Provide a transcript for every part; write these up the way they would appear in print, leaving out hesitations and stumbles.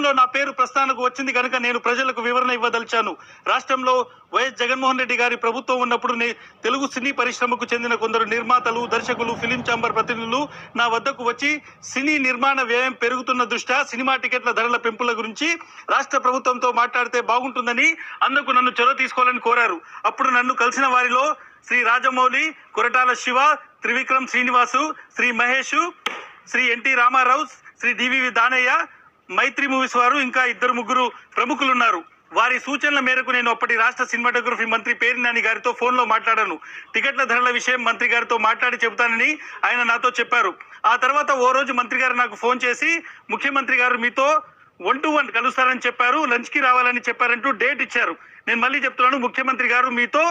రాష్ట్రంలో నా పేరు ప్రస్తావనకు వచ్చింది కనుక నేను ప్రజలకు వివరణ ఇవ్వదలిచాను. రాష్ట్రంలో వైఎస్ జగన్మోహన్ రెడ్డి గారి ప్రభుత్వం ఉన్నప్పుడు తెలుగు సినీ పరిశ్రమకు చెందిన కొందరు నిర్మాతలు, దర్శకులు, ఫిలిం ఛాంబర్ ప్రతినిధులు నా వద్దకు వచ్చి సినీ నిర్మాణ వ్యయం పెరుగుతున్న దృష్ట్యా సినిమా టికెట్ల ధరల పెంపుల గురించి రాష్ట్ర ప్రభుత్వంతో మాట్లాడితే బాగుంటుందని అందుకు నన్ను చొరవ తీసుకోవాలని కోరారు. అప్పుడు నన్ను కలిసిన వారిలో శ్రీ రాజమౌళి, కొరటాల శివ, త్రివిక్రమ్ శ్రీనివాసు, శ్రీ మహేష్, శ్రీ ఎన్టీ రామారావు, శ్రీ డివివి దానయ్య, మైత్రి మూవీస్ వారు ఇంకా 2-3 ప్రముఖులున్నారు. వారి సూచనల మేరకు నేను అప్పటి రాష్ట్ర సినిమాటోగ్రఫీ మంత్రి పేర్ని నాని గారితో ఫోన్లో మాట్లాడాను. టికెట్ల ధరల విషయం మంత్రి గారితో మాట్లాడి చెబుతానని ఆయన నాతో చెప్పారు. ఆ తర్వాత ఓ రోజు మంత్రి గారు నాకు ఫోన్ చేసి ముఖ్యమంత్రి గారు మీతో 1-to-1 కలుస్తారని చెప్పారు, లంచ్కి రావాలని చెప్పారంటూ డేట్ ఇచ్చారు. నేను మళ్ళీ చెప్తున్నాను, ముఖ్యమంత్రి గారు మీతో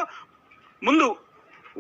ముందు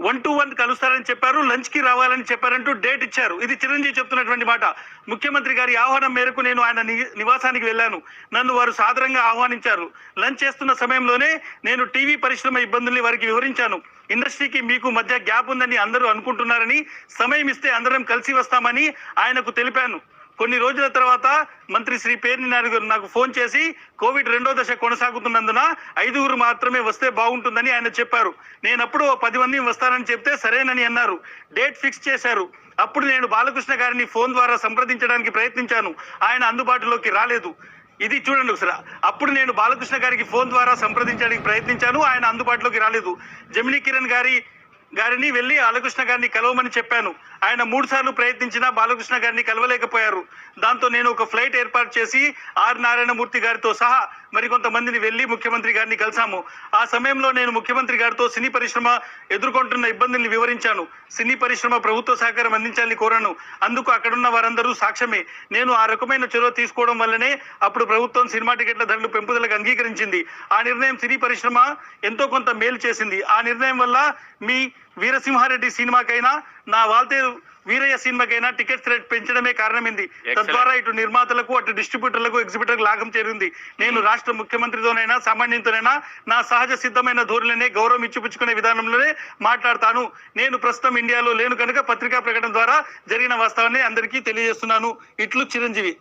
1-to-1 కలుస్తారని చెప్పారు, లంచ్కి రావాలని చెప్పారంటూ డేట్ ఇచ్చారు. ఇది చిరంజీవి చెప్తున్నటువంటి మాట. ముఖ్యమంత్రి గారి ఆహ్వానం మేరకు నేను ఆయన నివాసానికి వెళ్ళాను. నన్ను వారు సాదరంగా ఆహ్వానించారు. లంచ్ చేస్తున్న సమయంలోనే నేను టీవీ పరిశ్రమ ఇబ్బందుల్ని వారికి వివరించాను. ఇండస్ట్రీకి మీకు మధ్య గ్యాప్ ఉందని అందరూ అనుకుంటున్నారని, సమయం ఇస్తే అందరం కలిసి వస్తామని ఆయనకు తెలిపాను. కొన్ని రోజుల తర్వాత మంత్రి శ్రీ పేర్ని నాని గారు నాకు ఫోన్ చేసి కోవిడ్ 2వ దశ కొనసాగుతున్నందున 5 మాత్రమే వస్తే బాగుంటుందని ఆయన చెప్పారు. నేనప్పుడు 10 మంది వస్తానని చెప్తే సరేనని అన్నారు. డేట్ ఫిక్స్ చేశారు. అప్పుడు నేను బాలకృష్ణ గారిని ఫోన్ ద్వారా సంప్రదించడానికి ప్రయత్నించాను. ఆయన అందుబాటులోకి రాలేదు. ఇది చూడండి ఒకసారి. అప్పుడు నేను బాలకృష్ణ గారికి ఫోన్ ద్వారా సంప్రదించడానికి ప్రయత్నించాను. ఆయన అందుబాటులోకి రాలేదు. జమినీ కిరణ్ గారిని వెళ్ళి బాలకృష్ణ గారిని కలవమని చెప్పాను. ఆయన 3 సార్లు ప్రయత్నించినా బాలకృష్ణ గారిని కలవలేకపోయారు. దాంతో నేను ఒక ఫ్లైట్ ఏర్పాటు చేసి ఆర్ నారాయణమూర్తి గారితో సహా మరికొంతమందిని వెళ్ళి ముఖ్యమంత్రి గారిని కలిసాము. ఆ సమయంలో నేను ముఖ్యమంత్రి గారితో సినీ పరిశ్రమ ఎదుర్కొంటున్న ఇబ్బందుల్ని వివరించాను. సినీ పరిశ్రమ ప్రభుత్వ సహకారం అందించాలని కోరాను. అందుకు అక్కడున్న వారందరూ సాక్ష్యమే. నేను ఆ రకమైన చొరవ తీసుకోవడం వల్లనే అప్పుడు ప్రభుత్వం సినిమా టికెట్ల ధరలు పెంపుదలకు అంగీకరించింది. ఆ నిర్ణయం సినీ పరిశ్రమ ఎంతో కొంత మేలు చేసింది. ఆ నిర్ణయం వల్ల మీ వీరసింహారెడ్డి సినిమాకైనా, నా వాల్తేరు వీరయ్య సినిమాకైనా టికెట్స్ రేట్ పెంచడమే కారణమైంది. తద్వారా ఇటు నిర్మాతలకు, అటు డిస్ట్రిబ్యూటర్లకు, ఎగ్జిబిటర్లకు లాభం చేరింది. నేను రాష్ట్ర ముఖ్యమంత్రితోనైనా, సామాన్యంతోనైనా నా సహజ సిద్ధమైన ధోరణినే గౌరవం ఇచ్చిపుచ్చుకునే విధానంలోనే మాట్లాడతాను. నేను ప్రస్తుతం ఇండియాలో లేను కనుక పత్రికా ప్రకటన ద్వారా జరిగిన వాస్తవాన్ని అందరికీ తెలియజేస్తున్నాను. ఇట్లు చిరంజీవి.